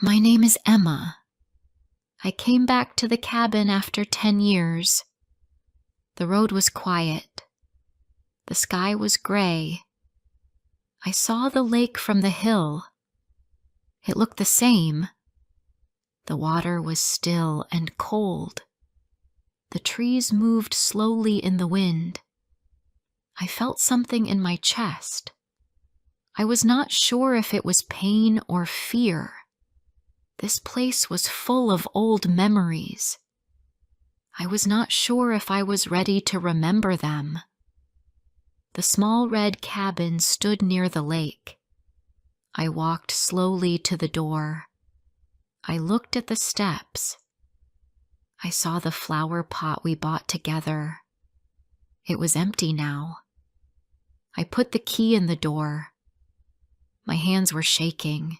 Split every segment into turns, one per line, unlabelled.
My name is Emma. I came back to the cabin after 10 years. The road was quiet. The sky was gray. I saw the lake from the hill. It looked the same. The water was still and cold. The trees moved slowly in the wind. I felt something in my chest. I was not sure if it was pain or fear. This place was full of old memories. I was not sure if I was ready to remember them. The small red cabin stood near the lake. I walked slowly to the door. I looked at the steps. I saw the flower pot we bought together. It was empty now. I put the key in the door. My hands were shaking.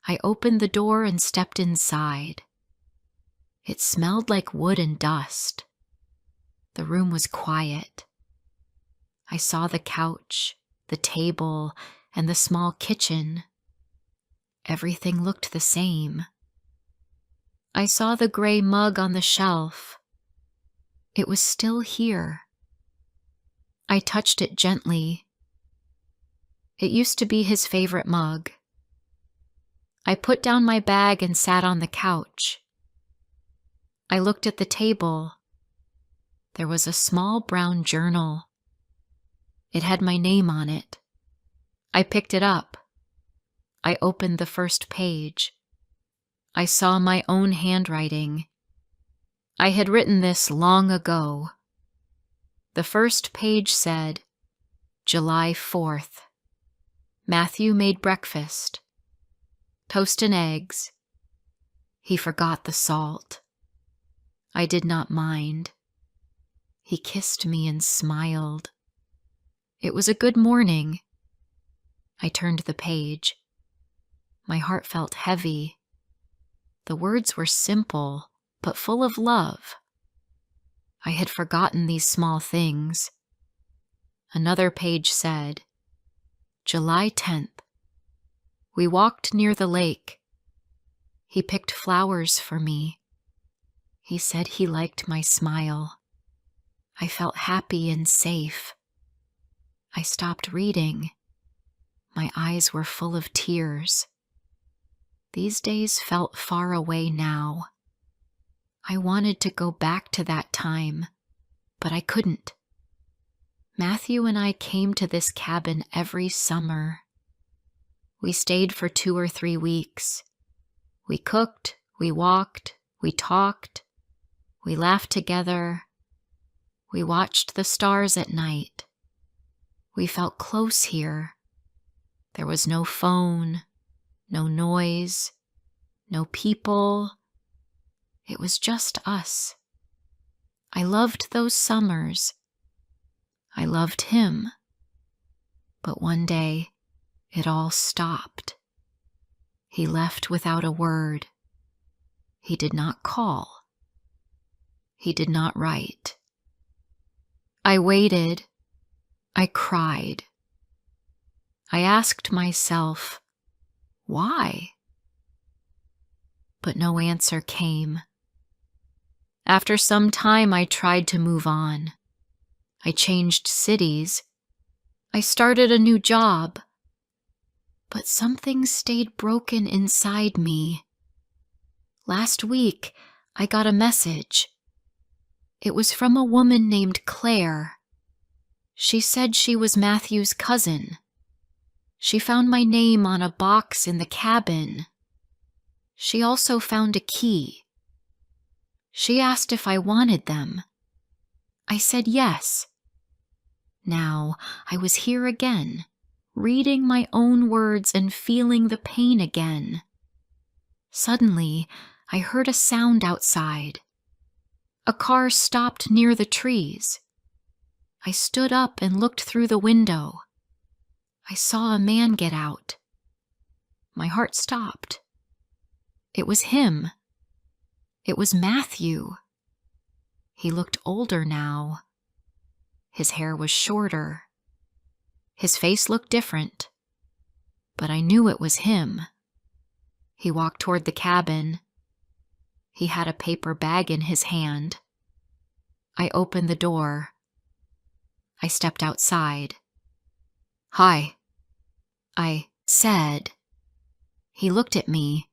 I opened the door and stepped inside. It smelled like wood and dust. The room was quiet. I saw the couch, the table, and the small kitchen. Everything looked the same. I saw the gray mug on the shelf. It was still here. I touched it gently. It used to be his favorite mug. I put down my bag and sat on the couch. I looked at the table. There was a small brown journal. It had my name on it. I picked it up. I opened the first page. I saw my own handwriting. I had written this long ago. The first page said, July 4th. Matthew made breakfast. Toast and eggs. He forgot the salt. I did not mind. He kissed me and smiled. It was a good morning. I turned the page. My heart felt heavy. The words were simple, but full of love. I had forgotten these small things. Another page said, July 10th. We walked near the lake. He picked flowers for me. He said he liked my smile. I felt happy and safe. I stopped reading. My eyes were full of tears. These days felt far away now. I wanted to go back to that time, but I couldn't. Matthew and I came to this cabin every summer. We stayed for 2 or 3 weeks. We cooked, we walked, we talked, we laughed together. We watched the stars at night. We felt close here. There was no phone, no noise, no people. It was just us. I loved those summers. I loved him. But one day, it all stopped. He left without a word. He did not call. He did not write. I waited. I cried. I asked myself, why? But no answer came. After some time, I tried to move on. I changed cities. I started a new job. But something stayed broken inside me. Last week, I got a message. It was from a woman named Claire. She said she was Matthew's cousin. She found my name on a box in the cabin. She also found a key. She asked if I wanted them. I said yes. Now I was here again, reading my own words and feeling the pain again. Suddenly, I heard a sound outside. A car stopped near the trees. I stood up and looked through the window. I saw a man get out. My heart stopped. It was him. It was Matthew. He looked older now. His hair was shorter. His face looked different, but I knew it was him. He walked toward the cabin. He had a paper bag in his hand. I opened the door. I stepped outside. "Hi," I said. He looked at me.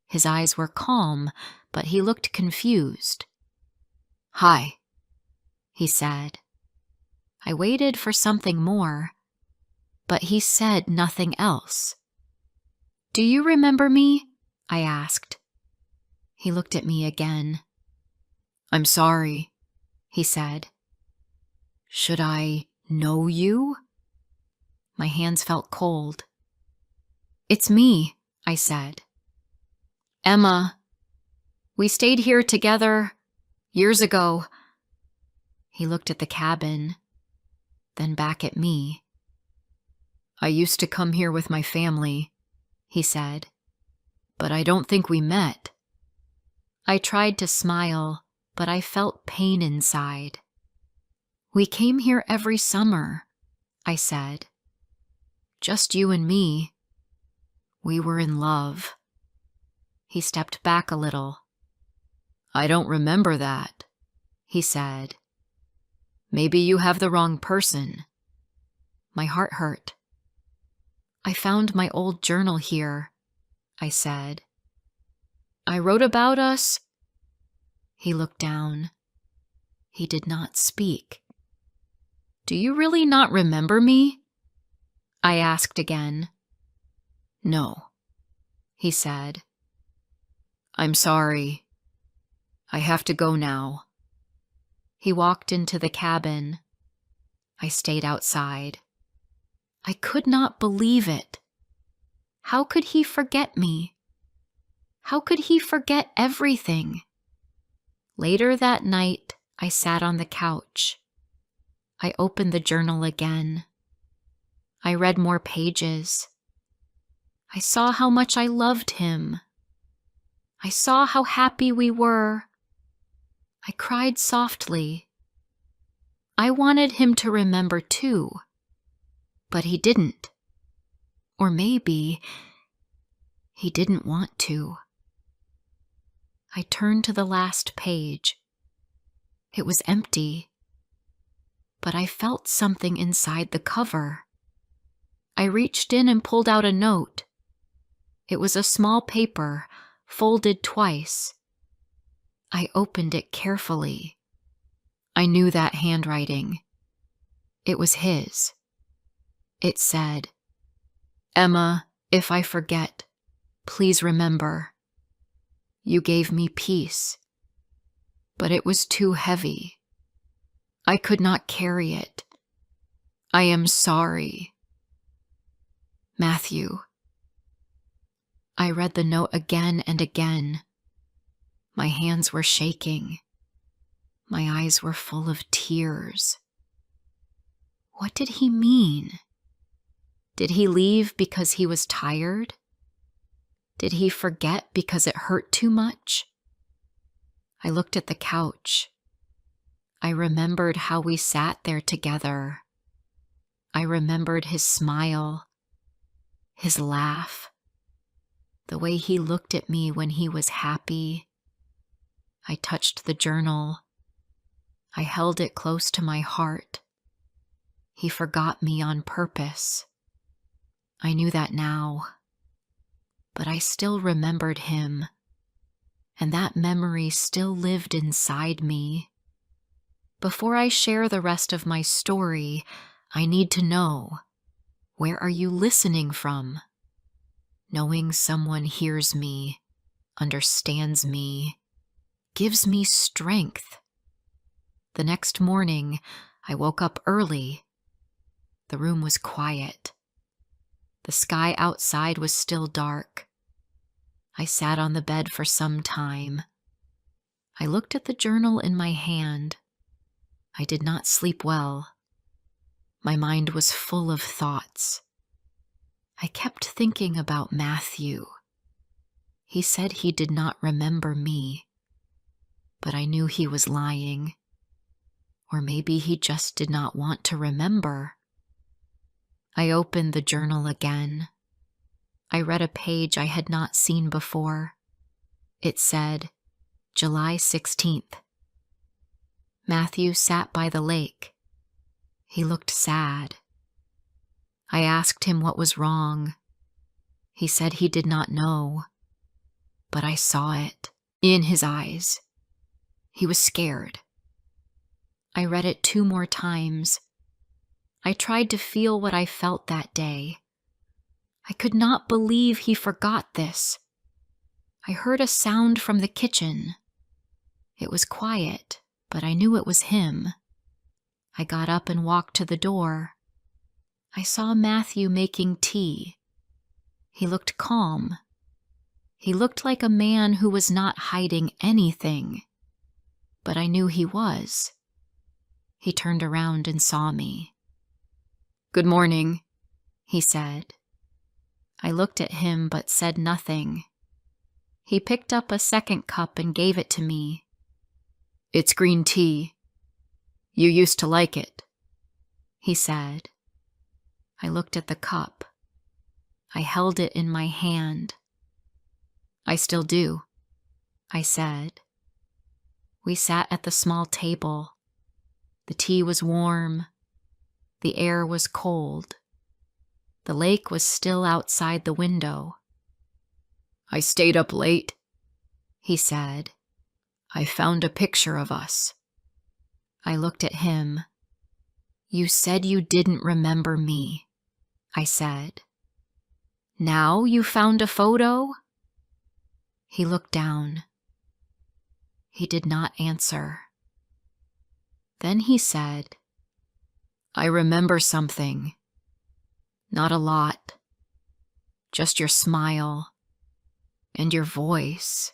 His eyes were calm, but he looked confused. "Hi," he said. I waited for something more, but he said nothing else. "Do you remember me?" I asked. He looked at me again. "I'm sorry," he said. "Should I know you?" My hands felt cold. "It's me," I said. "Emma. We stayed here together years ago." He looked at the cabin, then back at me. "I used to come here with my family," he said, "but I don't think we met." I tried to smile, but I felt pain inside. "We came here every summer," I said. "Just you and me. We were in love." He stepped back a little. "I don't remember that," he said. "Maybe you have the wrong person." My heart hurt. "I found my old journal here," I said. "I wrote about us." He looked down. He did not speak. "Do you really not remember me?" I asked again. "No," he said. "I'm sorry. I have to go now." He walked into the cabin. I stayed outside. I could not believe it. How could he forget me? How could he forget everything? Later that night, I sat on the couch. I opened the journal again. I read more pages. I saw how much I loved him. I saw how happy we were. I cried softly. I wanted him to remember too, but he didn't. Or maybe he didn't want to. I turned to the last page. It was empty, but I felt something inside the cover. I reached in and pulled out a note. It was a small paper, folded twice. I opened it carefully. I knew that handwriting. It was his. It said, "Emma, if I forget, please remember. You gave me peace, but it was too heavy. I could not carry it. I am sorry. Matthew." I read the note again and again. My hands were shaking. My eyes were full of tears. What did he mean? Did he leave because he was tired? Did he forget because it hurt too much? I looked at the couch. I remembered how we sat there together. I remembered his smile, his laugh, the way he looked at me when he was happy. I touched the journal. I held it close to my heart. He forgot me on purpose. I knew that now. But I still remembered him, and that memory still lived inside me. Before I share the rest of my story, I need to know, where are you listening from? Knowing someone hears me, understands me, gives me strength. The next morning, I woke up early. The room was quiet. The sky outside was still dark. I sat on the bed for some time. I looked at the journal in my hand. I did not sleep well. My mind was full of thoughts. I kept thinking about Matthew. He said he did not remember me, but I knew he was lying. Or maybe he just did not want to remember. I opened the journal again. I read a page I had not seen before. It said, July 16th. Matthew sat by the lake. He looked sad. I asked him what was wrong. He said he did not know, but I saw it in his eyes. He was scared. I read it 2 more times. I tried to feel what I felt that day. I could not believe he forgot this. I heard a sound from the kitchen. It was quiet, but I knew it was him. I got up and walked to the door. I saw Matthew making tea. He looked calm. He looked like a man who was not hiding anything, but I knew he was. He turned around and saw me. "Good morning," he said. I looked at him but said nothing. He picked up a second cup and gave it to me. "It's green tea. You used to like it," he said. I looked at the cup. I held it in my hand. "I still do," I said. We sat at the small table. The tea was warm. The air was cold. The lake was still outside the window. "I stayed up late," he said. "I found a picture of us." I looked at him. "You said you didn't remember me," I said. "Now you found a photo?" He looked down. He did not answer. Then he said, "I remember something. Not a lot. Just your smile and your voice.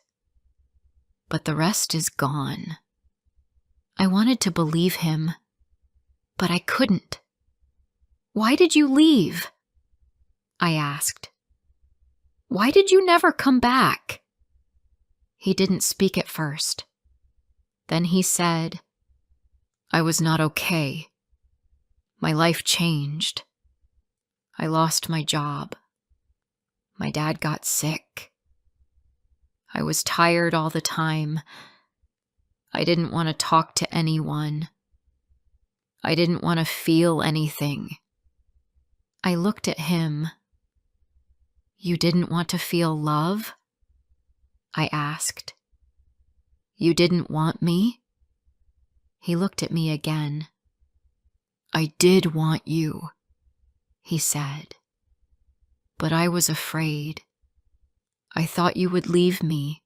But the rest is gone." I wanted to believe him, but I couldn't. "Why did you leave?" I asked. "Why did you never come back?" He didn't speak at first. Then he said, "I was not okay. My life changed. I lost my job. My dad got sick. I was tired all the time. I didn't want to talk to anyone. I didn't want to feel anything." I looked at him. "You didn't want to feel love?" I asked. "You didn't want me?" He looked at me again. "I did want you," he said. "But I was afraid. I thought you would leave me,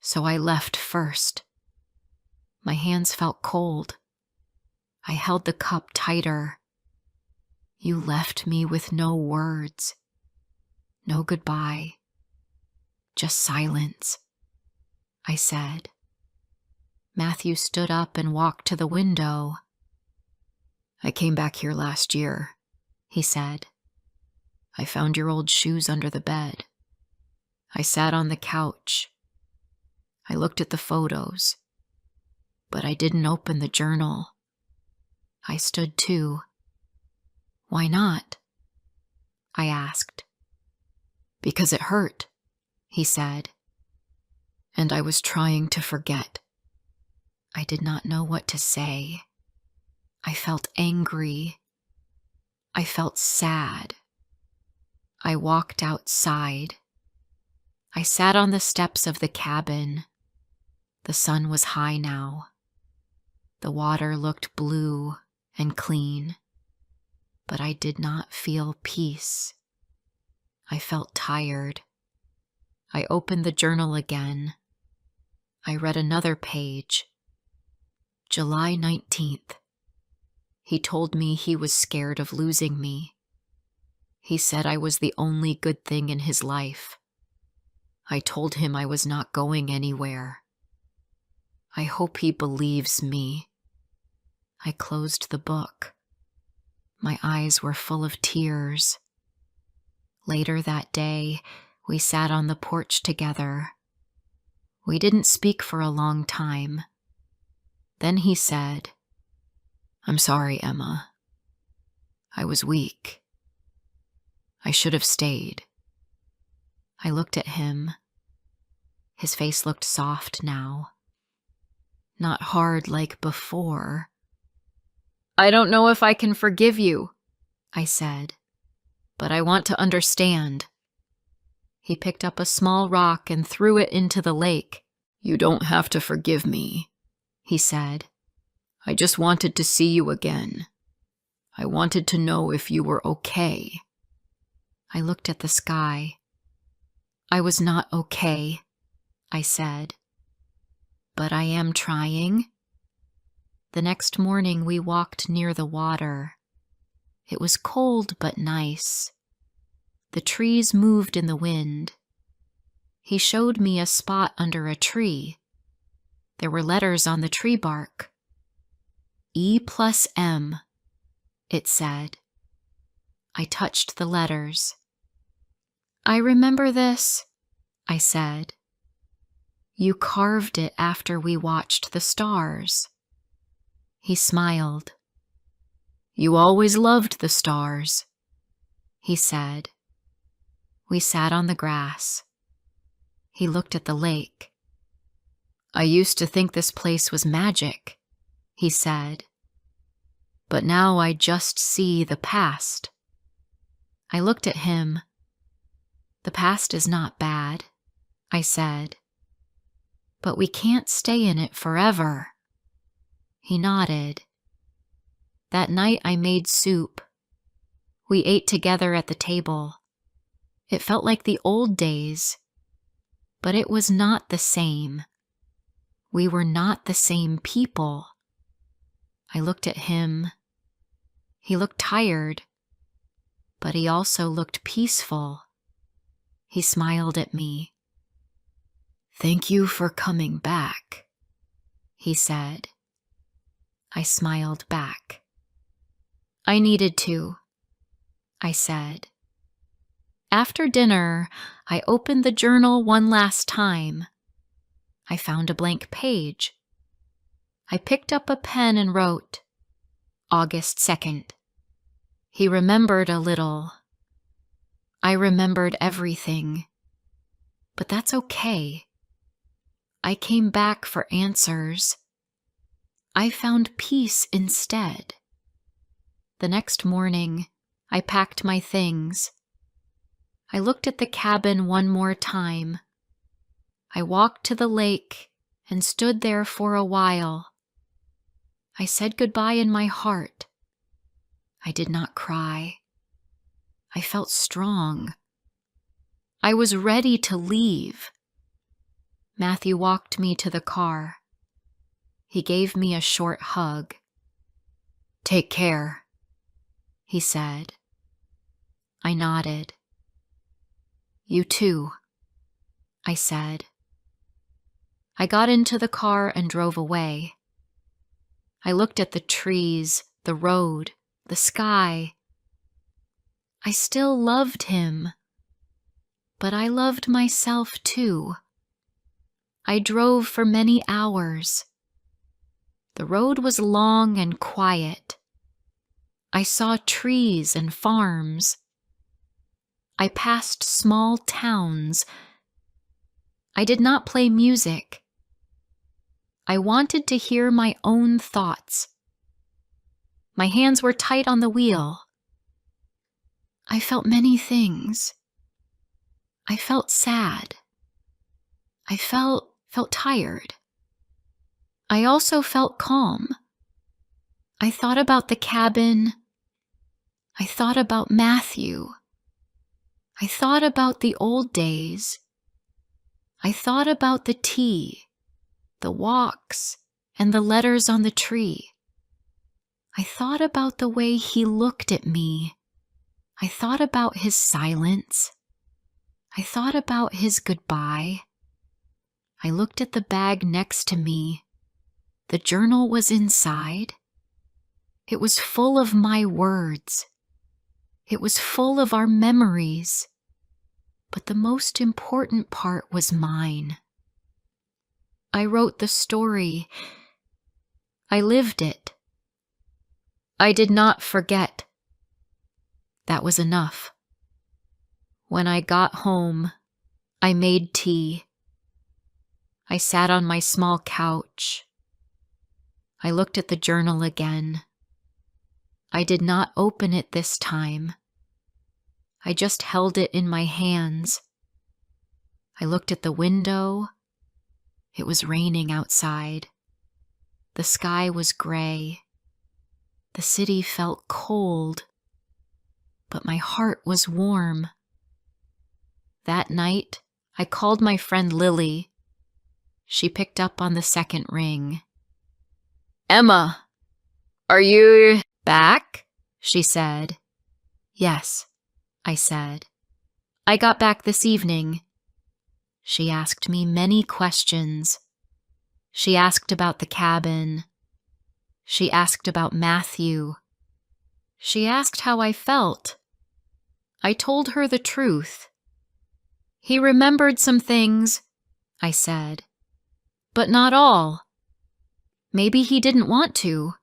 so I left first." My hands felt cold. I held the cup tighter. "You left me with no words. No goodbye. Just silence," I said. Matthew stood up and walked to the window. "I came back here last year," he said. "I found your old shoes under the bed. I sat on the couch. I looked at the photos, but I didn't open the journal. I stood too." "Why not?" I asked. "Because it hurt," he said. "And I was trying to forget." I did not know what to say. I felt angry. I felt sad. I walked outside. I sat on the steps of the cabin. The sun was high now. The water looked blue and clean, but I did not feel peace. I felt tired. I opened the journal again. I read another page. July 19th. He told me he was scared of losing me. He said I was the only good thing in his life. I told him I was not going anywhere. I hope he believes me. I closed the book. My eyes were full of tears. Later that day, we sat on the porch together. We didn't speak for a long time. Then he said, "I'm sorry, Emma. I was weak. I should have stayed." I looked at him. His face looked soft now. Not hard like before. I don't know if I can forgive you, I said, but I want to understand. He picked up a small rock and threw it into the lake. You don't have to forgive me, he said. I just wanted to see you again. I wanted to know if you were okay. I looked at the sky. I was not okay, I said. But I am trying. The next morning we walked near the water. It was cold but nice. The trees moved in the wind. He showed me a spot under a tree. There were letters on the tree bark. E+M, it said. I touched the letters. I remember this, I said. You carved it after we watched the stars. He smiled. You always loved the stars, he said. We sat on the grass. He looked at the lake. I used to think this place was magic, he said. But now I just see the past. I looked at him. The past is not bad, I said. But we can't stay in it forever. He nodded. That night I made soup. We ate together at the table. It felt like the old days, but it was not the same. We were not the same people. I looked at him. He looked tired, but he also looked peaceful. He smiled at me. Thank you for coming back, he said. I smiled back. I needed to, I said. After dinner, I opened the journal one last time. I found a blank page. I picked up a pen and wrote, August 2nd. He remembered a little. I remembered everything. But that's okay. I came back for answers. I found peace instead. The next morning, I packed my things. I looked at the cabin one more time. I walked to the lake and stood there for a while. I said goodbye in my heart. I did not cry. I felt strong. I was ready to leave. Matthew walked me to the car. He gave me a short hug. Take care, he said. I nodded. You too, I said. I got into the car and drove away. I looked at the trees, the road, the sky. I still loved him, but I loved myself too. I drove for many hours. The road was long and quiet. I saw trees and farms. I passed small towns. I did not play music. I wanted to hear my own thoughts. My hands were tight on the wheel. I felt many things. I felt sad. I felt tired. I also felt calm. I thought about the cabin. I thought about Matthew. I thought about the old days. I thought about the tea, the walks, and the letters on the tree. I thought about the way he looked at me. I thought about his silence. I thought about his goodbye. I looked at the bag next to me. The journal was inside. It was full of my words. It was full of our memories. But the most important part was mine. I wrote the story. I lived it. I did not forget. That was enough. When I got home, I made tea. I sat on my small couch. I looked at the journal again. I did not open it this time. I just held it in my hands. I looked at the window. It was raining outside. The sky was gray. The city felt cold, but my heart was warm. That night, I called my friend Lily. She picked up on the second ring. "Emma, are you back?" she said. "Yes," I said. "I got back this evening." She asked me many questions. She asked about the cabin. She asked about Matthew. She asked how I felt. I told her the truth. "He remembered some things," I said, "but not all. Maybe he didn't want to."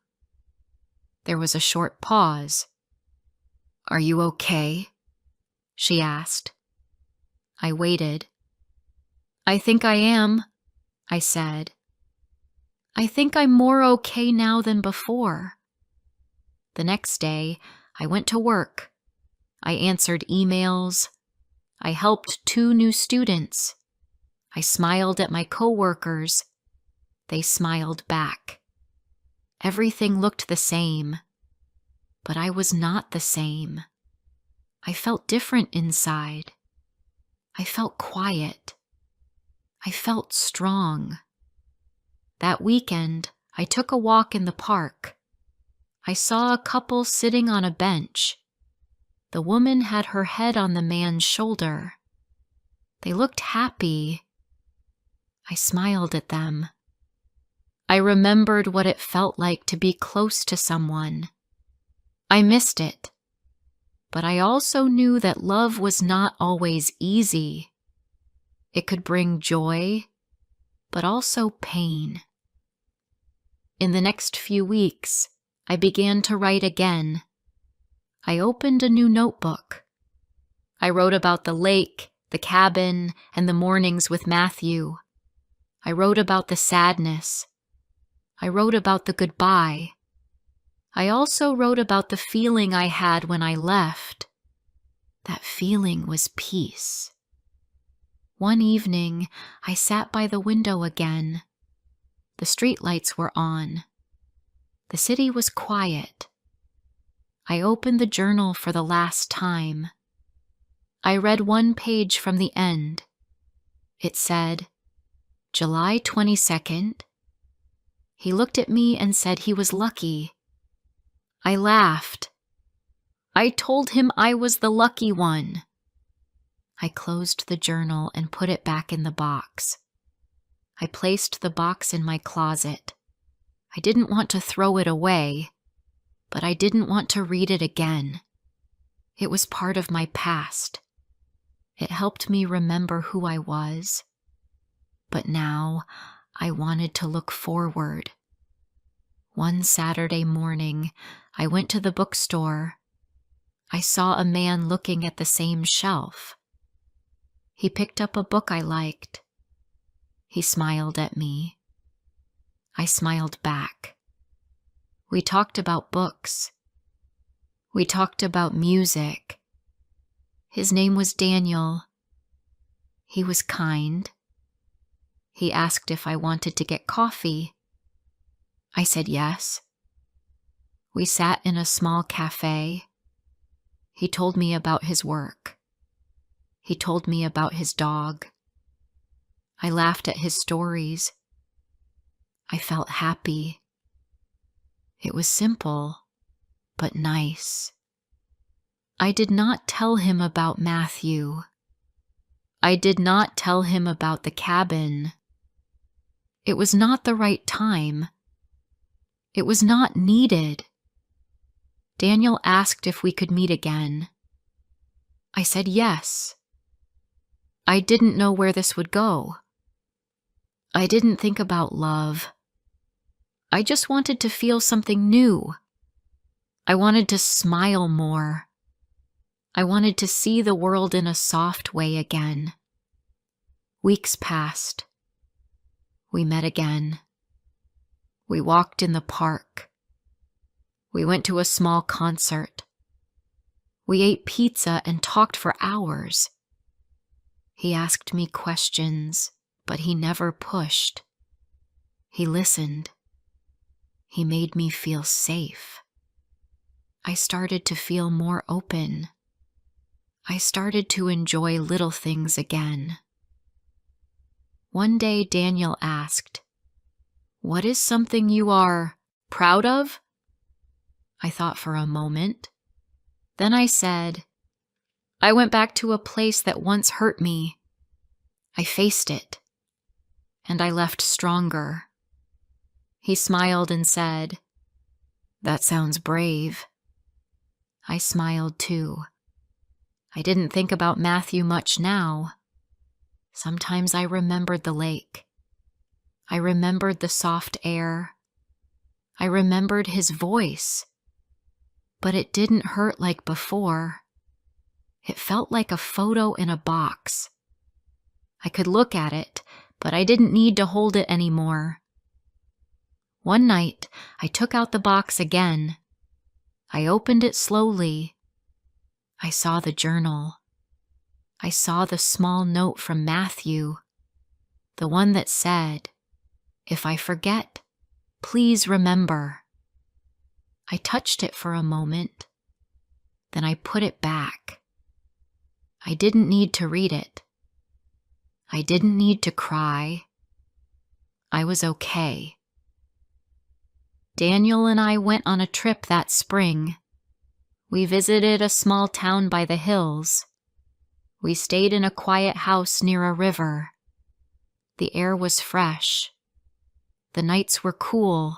There was a short pause. "Are you okay?" she asked. I waited. "I think I am," I said. "I think I'm more okay now than before." The next day, I went to work. I answered emails. I helped 2 new students. I smiled at my coworkers. They smiled back. Everything looked the same, but I was not the same. I felt different inside. I felt quiet. I felt strong. That weekend, I took a walk in the park. I saw a couple sitting on a bench. The woman had her head on the man's shoulder. They looked happy. I smiled at them. I remembered what it felt like to be close to someone. I missed it. But I also knew that love was not always easy. It could bring joy, but also pain. In the next few weeks, I began to write again. I opened a new notebook. I wrote about the lake, the cabin, and the mornings with Matthew. I wrote about the sadness. I wrote about the goodbye. I also wrote about the feeling I had when I left. That feeling was peace. One evening, I sat by the window again. The streetlights were on. The city was quiet. I opened the journal for the last time. I read one page from the end. It said, July 22nd. He looked at me and said he was lucky. I laughed. I told him I was the lucky one. I closed the journal and put it back in the box. I placed the box in my closet. I didn't want to throw it away, but I didn't want to read it again. It was part of my past. It helped me remember who I was. But now I wanted to look forward. One Saturday morning, I went to the bookstore. I saw a man looking at the same shelf. He picked up a book I liked. He smiled at me. I smiled back. We talked about books. We talked about music. His name was Daniel. He was kind. He asked if I wanted to get coffee. I said yes. We sat in a small cafe. He told me about his work. He told me about his dog. I laughed at his stories. I felt happy. It was simple, but nice. I did not tell him about Matthew. I did not tell him about the cabin. It was not the right time. It was not needed. Daniel asked if we could meet again. I said yes. I didn't know where this would go. I didn't think about love. I just wanted to feel something new. I wanted to smile more. I wanted to see the world in a soft way again. Weeks passed. We met again. We walked in the park. We went to a small concert. We ate pizza and talked for hours. He asked me questions, but he never pushed. He listened. He made me feel safe. I started to feel more open. I started to enjoy little things again. One day Daniel asked, "What is something you are proud of?" I thought for a moment. Then I said, "I went back to a place that once hurt me. I faced it, and I left stronger." He smiled and said, "That sounds brave." I smiled too. I didn't think about Matthew much now. Sometimes I remembered the lake. I remembered the soft air. I remembered his voice. But it didn't hurt like before. It felt like a photo in a box. I could look at it, but I didn't need to hold it anymore. One night, I took out the box again. I opened it slowly. I saw the journal. I saw the small note from Matthew, the one that said, "If I forget, please remember." I touched it for a moment. Then I put it back. I didn't need to read it. I didn't need to cry. I was okay. Daniel and I went on a trip that spring. We visited a small town by the hills. We stayed in a quiet house near a river. The air was fresh. The nights were cool.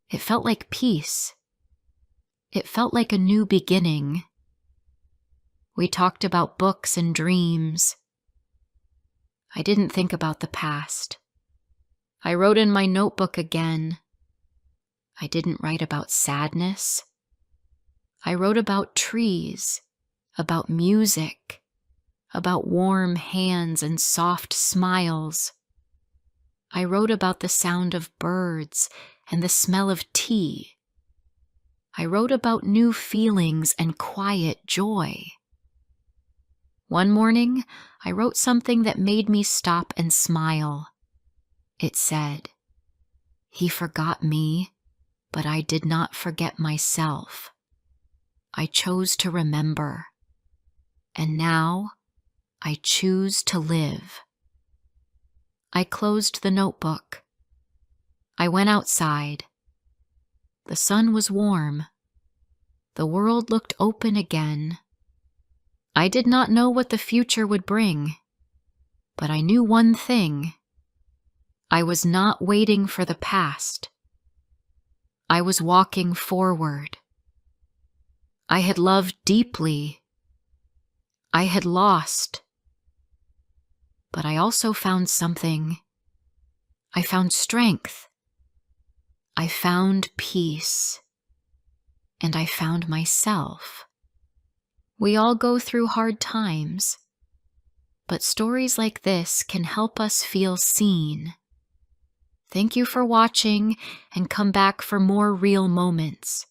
It felt like peace. It felt like a new beginning. We talked about books and dreams. I didn't think about the past. I wrote in my notebook again. I didn't write about sadness. I wrote about trees, about music, about warm hands and soft smiles. I wrote about the sound of birds and the smell of tea. I wrote about new feelings and quiet joy. One morning, I wrote something that made me stop and smile. It said, "He forgot me, but I did not forget myself. I chose to remember, and now I choose to live." I closed the notebook. I went outside. The sun was warm. The world looked open again. I did not know what the future would bring, but I knew one thing. I was not waiting for the past. I was walking forward. I had loved deeply. I had lost. But I also found something. I found strength. I found peace. And I found myself. We all go through hard times, but stories like this can help us feel seen. Thank you for watching, and come back for more real moments.